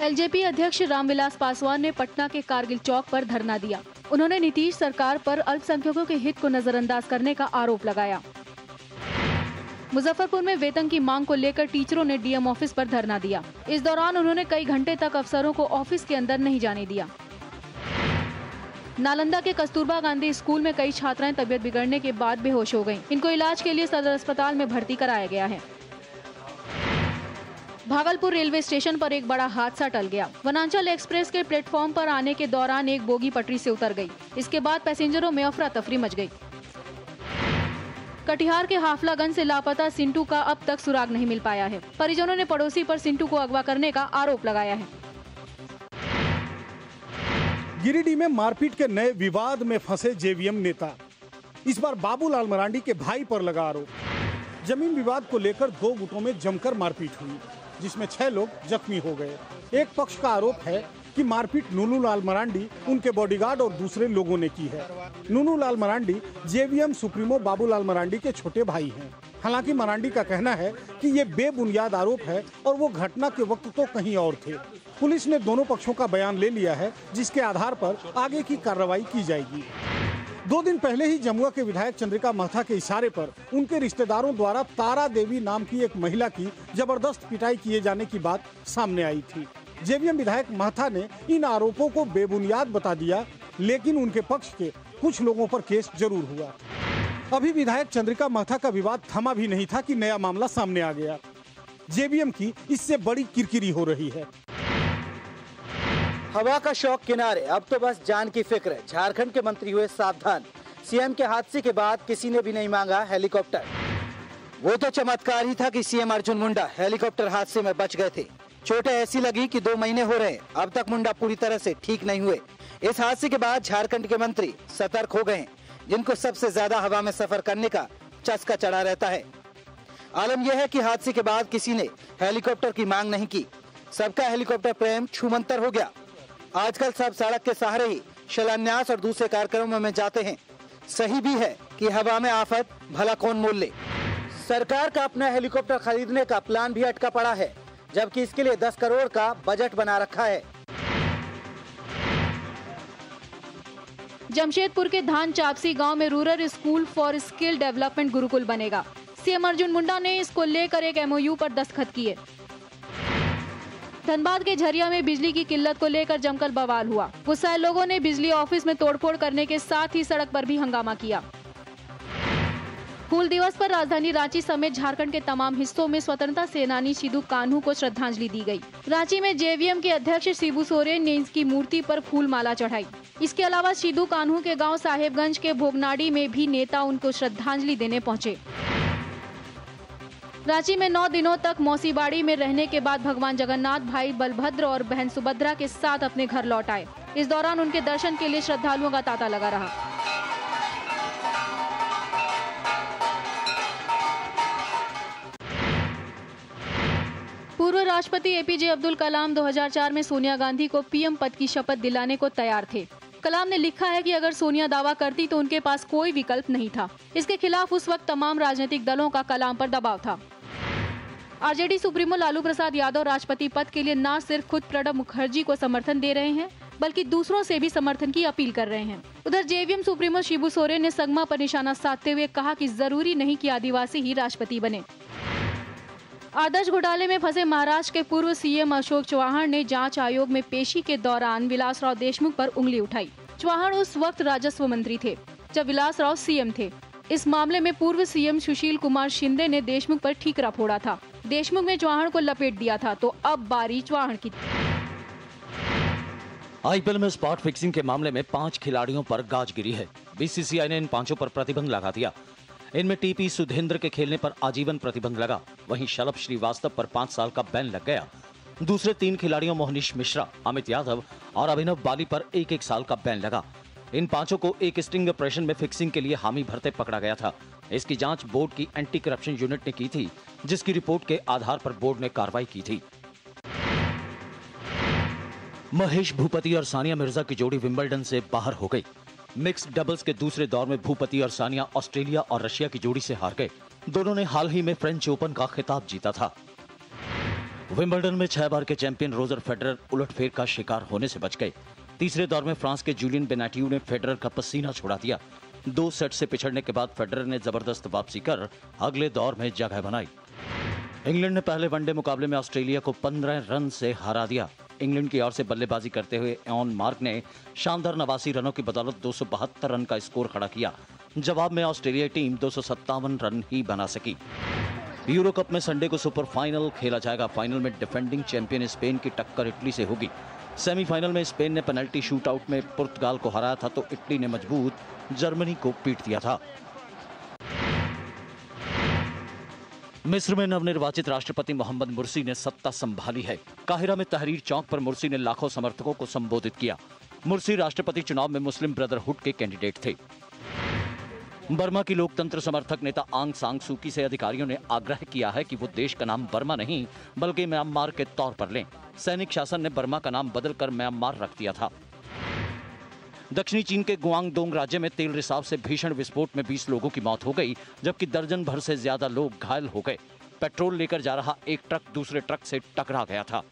LJP अध्यक्ष रामविलास पासवान ने पटना के कारगिल चौक पर धरना दिया। उन्होंने नीतीश सरकार पर अल्पसंख्यकों के हित को नजरअंदाज करने का आरोप लगाया। मुजफ्फरपुर में वेतन की मांग को लेकर टीचरों ने डीएम ऑफिस पर धरना दिया। इस दौरान उन्होंने कई घंटे तक अफसरों को ऑफिस के अंदर नहीं जाने दिया। नालंदा के कस्तूरबा गांधी स्कूल में कई छात्राएं तबियत बिगड़ने के बाद बेहोश हो गयीं। इनको इलाज के लिए सदर अस्पताल में भर्ती कराया गया है। भागलपुर रेलवे स्टेशन पर एक बड़ा हादसा टल गया। वनांचल एक्सप्रेस के प्लेटफॉर्म पर आने के दौरान एक बोगी पटरी से उतर गई। इसके बाद पैसेंजरों में अफरा तफरी मच गई। कटिहार के हाफलागंज से लापता सिंटू का अब तक सुराग नहीं मिल पाया है। परिजनों ने पड़ोसी पर सिंटू को अगवा करने का आरोप लगाया है। गिरिडीह में मारपीट के नए विवाद में फंसे जेवीएम नेता। इस बार बाबूलाल मरांडी के भाई पर लगा आरोप। जमीन विवाद को लेकर दो गुटों में जमकर मारपीट हुई, जिसमें 6 लोग जख्मी हो गए। एक पक्ष का आरोप है कि मारपीट नूनूलाल मरांडी, उनके बॉडीगार्ड और दूसरे लोगों ने की है। नूनूलाल मरांडी जेवीएम सुप्रीमो बाबूलाल मरांडी के छोटे भाई हैं। हालांकि मरांडी का कहना है कि ये बेबुनियाद आरोप है और वो घटना के वक्त तो कहीं और थे। पुलिस ने दोनों पक्षों का बयान ले लिया है, जिसके आधार पर आगे की कार्रवाई की जाएगी। 2 दिन पहले ही जमुआ के विधायक चंद्रिका महथा के इशारे पर उनके रिश्तेदारों द्वारा तारा देवी नाम की एक महिला की जबरदस्त पिटाई किए जाने की बात सामने आई थी। जेवीएम विधायक महथा ने इन आरोपों को बेबुनियाद बता दिया, लेकिन उनके पक्ष के कुछ लोगों पर केस जरूर हुआ। अभी विधायक चंद्रिका महथा का विवाद थमा भी नहीं था कि नया मामला सामने आ गया। जेवीएम की इससे बड़ी किरकिरी हो रही है। हवा का शौक किनारे, अब तो बस जान की फिक्र। झारखंड के मंत्री हुए सावधान। सीएम के हादसे के बाद किसी ने भी नहीं मांगा हेलीकॉप्टर। वो तो चमत्कार ही था कि सीएम अर्जुन मुंडा हेलीकॉप्टर हादसे में बच गए थे। चोटें ऐसी लगी कि 2 महीने हो रहे, अब तक मुंडा पूरी तरह से ठीक नहीं हुए। इस हादसे के बाद झारखंड के मंत्री सतर्क हो गए, जिनको सबसे ज्यादा हवा में सफर करने का चस्का चढ़ा रहता है। आलम यह है कि हादसे के बाद किसी ने हेलीकॉप्टर की मांग नहीं की। सबका हेलीकॉप्टर प्रेम छूमंतर हो गया। आजकल सब सड़क के सहारे ही शिलान्यास और दूसरे कार्यक्रमों में जाते हैं। सही भी है कि हवा में आफत भला कौन मोल ले। सरकार का अपना हेलीकॉप्टर खरीदने का प्लान भी अटका पड़ा है, जबकि इसके लिए 10 करोड़ का बजट बना रखा है। जमशेदपुर के धान चापसी गांव में rural school for skill development Gurukul बनेगा। सीएम अर्जुन मुंडा ने इसको लेकर एक MOU पर दस्तखत किए। धनबाद के झरिया में बिजली की किल्लत को लेकर जमकर बवाल हुआ। गुस्साए लोगों ने बिजली ऑफिस में तोड़फोड़ करने के साथ ही सड़क पर भी हंगामा किया। हूल दिवस पर राजधानी रांची समेत झारखंड के तमाम हिस्सों में स्वतंत्रता सेनानी सिदू कान्हू को श्रद्धांजलि दी गई। रांची में जेवीएम के अध्यक्ष शिबू सोरेन ने इसकी मूर्ति पर फूल माला चढ़ाई। इसके अलावा सिदू कान्हू के गांव साहेबगंज के भोगनाडी में भी नेता उनको श्रद्धांजलि देने पहुंचे। रांची में 9 दिनों तक मौसीबाड़ी में रहने के बाद भगवान जगन्नाथ भाई बलभद्र और बहन सुभद्रा के साथ अपने घर लौट आए। इस दौरान उनके दर्शन के लिए श्रद्धालुओं का तांता लगा रहा। पूर्व राष्ट्रपति APJ अब्दुल कलाम 2004 में सोनिया गांधी को PM पद की शपथ दिलाने को तैयार थे। कलाम ने लिखा है कि अगर सोनिया दावा करती तो उनके पास कोई विकल्प नहीं था। इसके खिलाफ उस वक्त तमाम राजनीतिक दलों का कलाम पर दबाव था। RJD सुप्रीमो लालू प्रसाद यादव राष्ट्रपति पद के लिए न सिर्फ खुद प्रणब मुखर्जी को समर्थन दे रहे हैं, बल्कि दूसरों से भी समर्थन की अपील कर रहे हैं। उधर जेवीएम सुप्रीमो शिबू सोरेन ने संगमा पर निशाना साधते हुए कहा कि जरूरी नहीं कि आदिवासी ही राष्ट्रपति बने। आदर्श घोटाले में फंसे महाराष्ट्र के पूर्व CM अशोक चव्हाण ने जांच आयोग में पेशी के दौरान विलासराव देशमुख पर उंगली उठाई। चव्हाण उस वक्त राजस्व मंत्री थे जब विलासराव CM थे। इस मामले में पूर्व CM सुशील कुमार शिंदे ने देशमुख पर ठीकरा फोड़ा था। देशमुख ने चव्हाण को लपेट दिया था, तो अब बारी चव्हाण की। IPL में स्पॉट फिक्सिंग के मामले में 5 खिलाड़ियों पर गाज गिरी है। BCCI ने इन 5 पर प्रतिबंध लगा दिया। इनमें TP सुधेंद्र के खेलने पर आजीवन प्रतिबंध लगा। वहीं शलभ श्रीवास्तव पर 5 साल का बैन लग गया। दूसरे 3 खिलाड़ियों मोहनीश मिश्रा, अमित यादव और अभिनव बाली पर 1-1 साल का बैन लगा। इन 5 को एक स्टिंग ऑपरेशन में फिक्सिंग के लिए हामी भरते पकड़ा गया था। इसकी जांच बोर्ड की एंटी करप्शन यूनिट ने की थी, जिसकी रिपोर्ट के आधार पर बोर्ड ने कार्रवाई की थी। महेश भूपति और सानिया मिर्जा की जोड़ी विंबलडन से बाहर हो गई। मिक्स्ड डबल्स के दूसरे दौर में भूपति और सानिया ऑस्ट्रेलिया और रशिया की जोड़ी से हार गए। दोनों ने हाल ही में फ्रेंच ओपन का खिताब जीता था। विंबलडन में 6 बार के चैंपियन रोजर फेडरर उलटफेर का शिकार होने से बच गए। तीसरे दौर में फ्रांस के जूलियन बेनाटियू ने फेडरर का पसीना छुड़ा दिया। 2 सेट से पिछड़ने के बाद फेडरर ने जबरदस्त वापसी कर अगले दौर में जगह बनाई। इंग्लैंड ने पहले वनडे मुकाबले में ऑस्ट्रेलिया को 15 रन से हरा दिया। इंग्लैंड की ओर से बल्लेबाजी करते हुए एन मार्क ने शानदार 89 रनों की बदौलत 272 रन का स्कोर खड़ा किया। जवाब में ऑस्ट्रेलियाई टीम 257 रन ही बना सकी। यूरो कप में संडे को सुपर फाइनल खेला जाएगा। फाइनल में डिफेंडिंग चैंपियन स्पेन की टक्कर इटली से होगी। सेमीफाइनल में स्पेन ने पेनल्टी शूटआउट में पुर्तगाल को हराया था तो इटली ने मजबूत जर्मनी को पीट दिया था। मिस्र में नवनिर्वाचित राष्ट्रपति मोहम्मद मुर्सी ने सत्ता संभाली है। काहिरा में तहरीर चौक पर मुर्सी ने लाखों समर्थकों को संबोधित किया। मुर्सी राष्ट्रपति चुनाव में मुस्लिम ब्रदरहुड के कैंडिडेट थे। बर्मा की लोकतंत्र समर्थक नेता आंग सांग सूकी से अधिकारियों ने आग्रह किया है कि वो देश का नाम बर्मा नहीं बल्कि म्यांमार के तौर पर लें। सैनिक शासन ने बर्मा का नाम बदलकर म्यांमार रख दिया था। दक्षिणी चीन के गुआंगडोंग राज्य में तेल रिसाव से भीषण विस्फोट में 20 लोगों की मौत हो गई, जबकि दर्जन भर से ज्यादा लोग घायल हो गए। पेट्रोल लेकर जा रहा एक ट्रक दूसरे ट्रक से टकरा गया था।